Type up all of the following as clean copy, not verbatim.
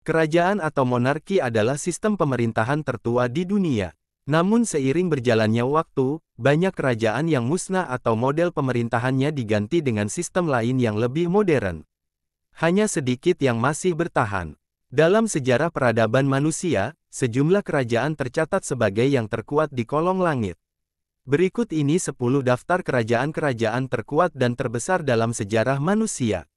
Kerajaan atau monarki adalah sistem pemerintahan tertua di dunia. Namun seiring berjalannya waktu, banyak kerajaan yang musnah atau model pemerintahannya diganti dengan sistem lain yang lebih modern. Hanya sedikit yang masih bertahan. Dalam sejarah peradaban manusia, sejumlah kerajaan tercatat sebagai yang terkuat di kolong langit. Berikut ini 10 daftar kerajaan-kerajaan terkuat dan terbesar dalam sejarah manusia.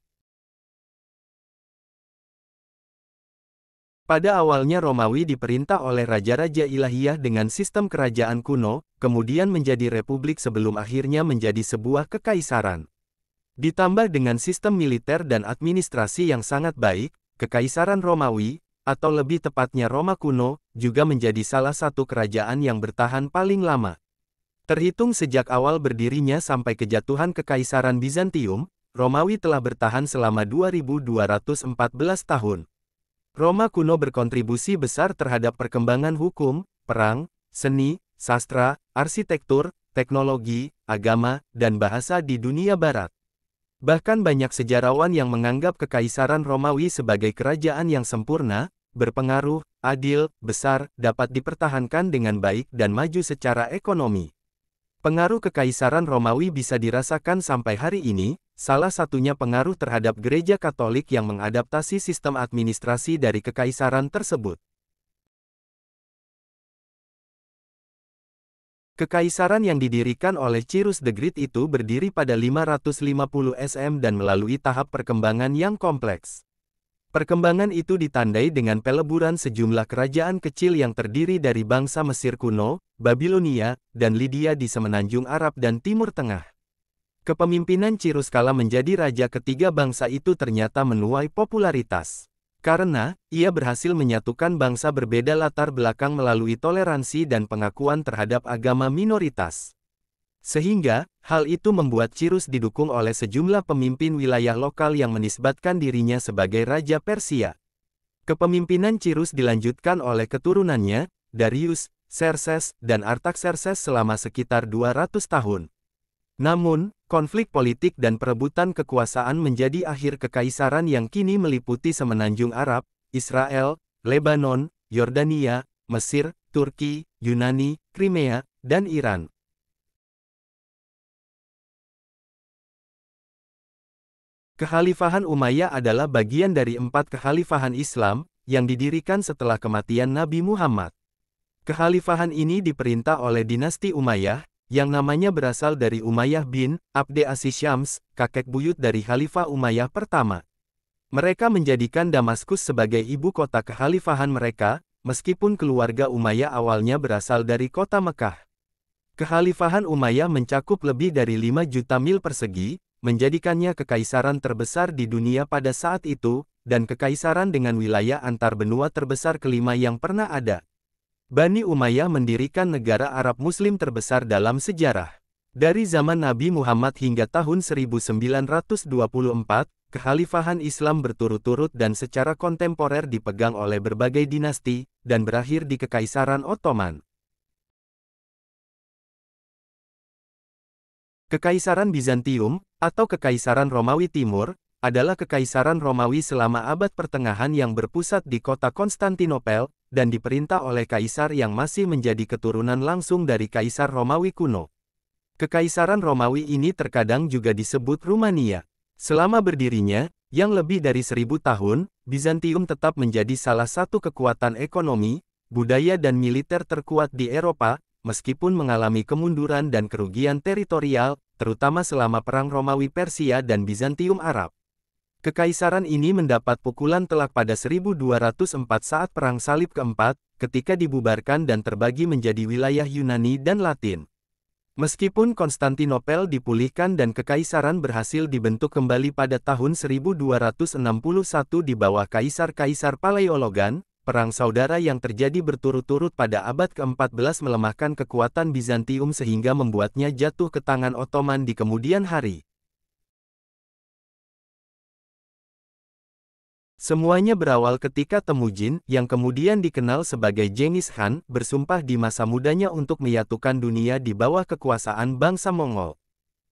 Pada awalnya Romawi diperintah oleh raja-raja ilahiyah dengan sistem kerajaan kuno, kemudian menjadi republik sebelum akhirnya menjadi sebuah kekaisaran. Ditambah dengan sistem militer dan administrasi yang sangat baik, Kekaisaran Romawi, atau lebih tepatnya Roma kuno, juga menjadi salah satu kerajaan yang bertahan paling lama. Terhitung sejak awal berdirinya sampai kejatuhan Kekaisaran Bizantium, Romawi telah bertahan selama 2214 tahun. Roma kuno berkontribusi besar terhadap perkembangan hukum, perang, seni, sastra, arsitektur, teknologi, agama, dan bahasa di dunia barat. Bahkan banyak sejarawan yang menganggap Kekaisaran Romawi sebagai kerajaan yang sempurna, berpengaruh, adil, besar, dapat dipertahankan dengan baik dan maju secara ekonomi. Pengaruh Kekaisaran Romawi bisa dirasakan sampai hari ini, salah satunya pengaruh terhadap Gereja Katolik yang mengadaptasi sistem administrasi dari kekaisaran tersebut. Kekaisaran yang didirikan oleh Cyrus the Great itu berdiri pada 550 SM dan melalui tahap perkembangan yang kompleks. Perkembangan itu ditandai dengan peleburan sejumlah kerajaan kecil yang terdiri dari bangsa Mesir kuno, Babilonia, dan Lydia di semenanjung Arab dan Timur Tengah. Kepemimpinan Cyrus kala menjadi raja ketiga bangsa itu ternyata menuai popularitas. Karena, ia berhasil menyatukan bangsa berbeda latar belakang melalui toleransi dan pengakuan terhadap agama minoritas. Sehingga, hal itu membuat Cyrus didukung oleh sejumlah pemimpin wilayah lokal yang menisbatkan dirinya sebagai Raja Persia. Kepemimpinan Cyrus dilanjutkan oleh keturunannya, Darius, Xerxes, dan Artaxerxes selama sekitar 200 tahun. Namun, konflik politik dan perebutan kekuasaan menjadi akhir kekaisaran yang kini meliputi semenanjung Arab, Israel, Lebanon, Yordania, Mesir, Turki, Yunani, Crimea, dan Iran. Kekhalifahan Umayyah adalah bagian dari 4 kekhalifahan Islam, yang didirikan setelah kematian Nabi Muhammad. Kekhalifahan ini diperintah oleh dinasti Umayyah, yang namanya berasal dari Umayyah bin Abd as-Syams, kakek buyut dari Khalifah Umayyah pertama. Mereka menjadikan Damaskus sebagai ibu kota kekhalifahan mereka, meskipun keluarga Umayyah awalnya berasal dari kota Mekah. Kekhalifahan Umayyah mencakup lebih dari 5 juta mil persegi, menjadikannya kekaisaran terbesar di dunia pada saat itu, dan kekaisaran dengan wilayah antar benua terbesar kelima yang pernah ada. Bani Umayyah mendirikan negara Arab Muslim terbesar dalam sejarah. Dari zaman Nabi Muhammad hingga tahun 1924, kekhalifahan Islam berturut-turut dan secara kontemporer dipegang oleh berbagai dinasti, dan berakhir di Kekaisaran Ottoman. Kekaisaran Bizantium, atau Kekaisaran Romawi Timur, adalah kekaisaran Romawi selama abad pertengahan yang berpusat di kota Konstantinopel, dan diperintah oleh kaisar yang masih menjadi keturunan langsung dari Kaisar Romawi kuno. Kekaisaran Romawi ini terkadang juga disebut Rumania. Selama berdirinya, yang lebih dari 1000 tahun, Bizantium tetap menjadi salah satu kekuatan ekonomi, budaya dan militer terkuat di Eropa, meskipun mengalami kemunduran dan kerugian teritorial, terutama selama Perang Romawi Persia dan Bizantium Arab. Kekaisaran ini mendapat pukulan telak pada 1204 saat Perang Salib keempat, ketika dibubarkan dan terbagi menjadi wilayah Yunani dan Latin. Meskipun Konstantinopel dipulihkan dan kekaisaran berhasil dibentuk kembali pada tahun 1261 di bawah Kaisar-Kaisar Paleologan, Perang Saudara yang terjadi berturut-turut pada abad ke-14 melemahkan kekuatan Bizantium sehingga membuatnya jatuh ke tangan Ottoman di kemudian hari. Semuanya berawal ketika Temujin, yang kemudian dikenal sebagai Genghis Khan, bersumpah di masa mudanya untuk menyatukan dunia di bawah kekuasaan bangsa Mongol.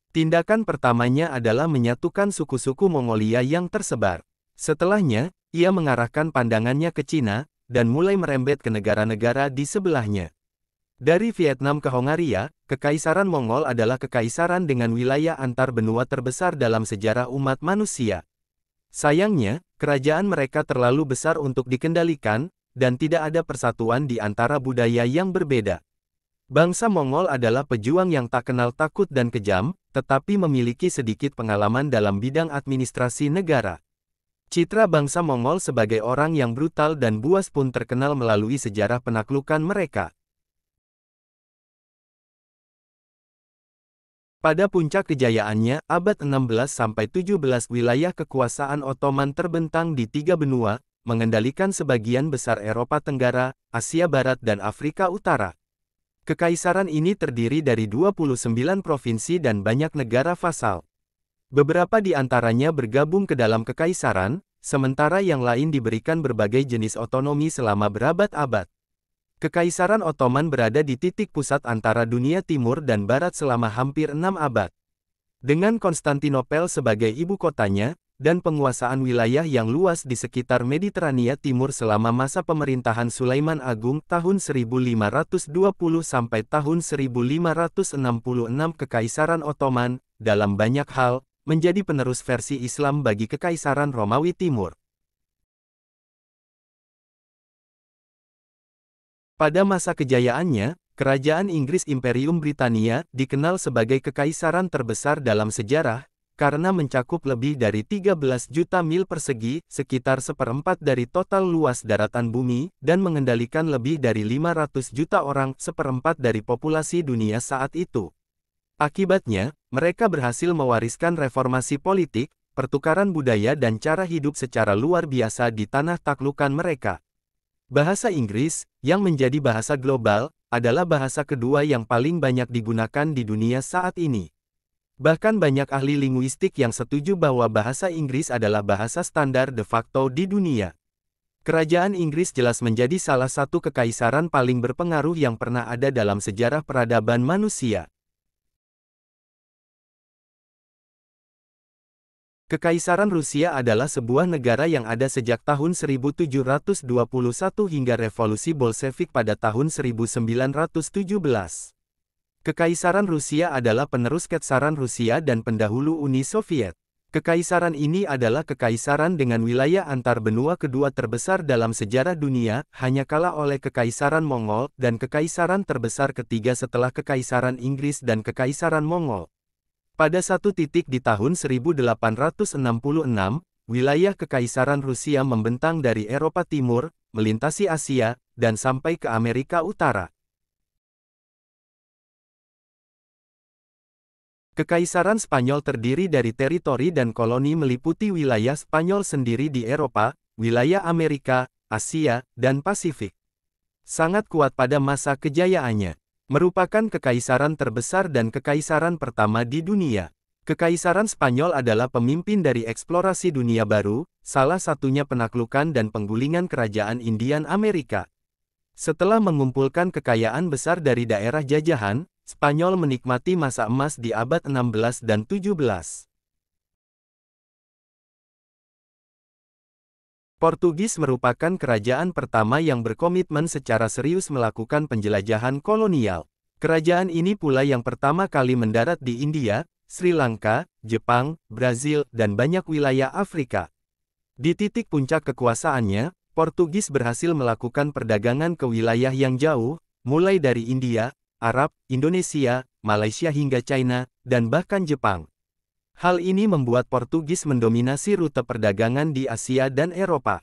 Tindakan pertamanya adalah menyatukan suku-suku Mongolia yang tersebar. Setelahnya, ia mengarahkan pandangannya ke Cina, dan mulai merembet ke negara-negara di sebelahnya. Dari Vietnam ke Hongaria, Kekaisaran Mongol adalah kekaisaran dengan wilayah antar benua terbesar dalam sejarah umat manusia. Sayangnya, kerajaan mereka terlalu besar untuk dikendalikan, dan tidak ada persatuan di antara budaya yang berbeda. Bangsa Mongol adalah pejuang yang tak kenal takut dan kejam, tetapi memiliki sedikit pengalaman dalam bidang administrasi negara. Citra bangsa Mongol sebagai orang yang brutal dan buas pun terkenal melalui sejarah penaklukan mereka. Pada puncak kejayaannya, abad 16–17 wilayah kekuasaan Ottoman terbentang di 3 benua, mengendalikan sebagian besar Eropa Tenggara, Asia Barat dan Afrika Utara. Kekaisaran ini terdiri dari 29 provinsi dan banyak negara vasal. Beberapa di antaranya bergabung ke dalam kekaisaran, sementara yang lain diberikan berbagai jenis otonomi selama berabad-abad. Kekaisaran Ottoman berada di titik pusat antara dunia timur dan barat selama hampir 6 abad. Dengan Konstantinopel sebagai ibu kotanya, dan penguasaan wilayah yang luas di sekitar Mediterania Timur selama masa pemerintahan Sulaiman Agung tahun 1520 sampai tahun 1566, Kekaisaran Ottoman, dalam banyak hal, menjadi penerus versi Islam bagi Kekaisaran Romawi Timur. Pada masa kejayaannya, Kerajaan Inggris Imperium Britania dikenal sebagai kekaisaran terbesar dalam sejarah, karena mencakup lebih dari 13 juta mil persegi, sekitar seperempat dari total luas daratan bumi, dan mengendalikan lebih dari 500 juta orang, seperempat dari populasi dunia saat itu. Akibatnya, mereka berhasil mewariskan reformasi politik, pertukaran budaya dan cara hidup secara luar biasa di tanah taklukan mereka. Bahasa Inggris, yang menjadi bahasa global, adalah bahasa kedua yang paling banyak digunakan di dunia saat ini. Bahkan banyak ahli linguistik yang setuju bahwa bahasa Inggris adalah bahasa standar de facto di dunia. Kerajaan Inggris jelas menjadi salah satu kekaisaran paling berpengaruh yang pernah ada dalam sejarah peradaban manusia. Kekaisaran Rusia adalah sebuah negara yang ada sejak tahun 1721 hingga Revolusi Bolshevik pada tahun 1917. Kekaisaran Rusia adalah penerus Ketsaran Rusia dan pendahulu Uni Soviet. Kekaisaran ini adalah kekaisaran dengan wilayah antar benua kedua terbesar dalam sejarah dunia, hanya kalah oleh Kekaisaran Mongol, dan kekaisaran terbesar ketiga setelah Kekaisaran Inggris dan Kekaisaran Mongol. Pada satu titik di tahun 1866, wilayah Kekaisaran Rusia membentang dari Eropa Timur, melintasi Asia, dan sampai ke Amerika Utara. Kekaisaran Spanyol terdiri dari teritori dan koloni meliputi wilayah Spanyol sendiri di Eropa, wilayah Amerika, Asia, dan Pasifik. Sangat kuat pada masa kejayaannya. Merupakan kekaisaran terbesar dan kekaisaran pertama di dunia. Kekaisaran Spanyol adalah pemimpin dari eksplorasi dunia baru, salah satunya penaklukan dan penggulingan kerajaan Indian Amerika. Setelah mengumpulkan kekayaan besar dari daerah jajahan, Spanyol menikmati masa emas di abad 16 dan 17. Portugis merupakan kerajaan pertama yang berkomitmen secara serius melakukan penjelajahan kolonial. Kerajaan ini pula yang pertama kali mendarat di India, Sri Lanka, Jepang, Brazil, dan banyak wilayah Afrika. Di titik puncak kekuasaannya, Portugis berhasil melakukan perdagangan ke wilayah yang jauh, mulai dari India, Arab, Indonesia, Malaysia hingga China, dan bahkan Jepang. Hal ini membuat Portugis mendominasi rute perdagangan di Asia dan Eropa.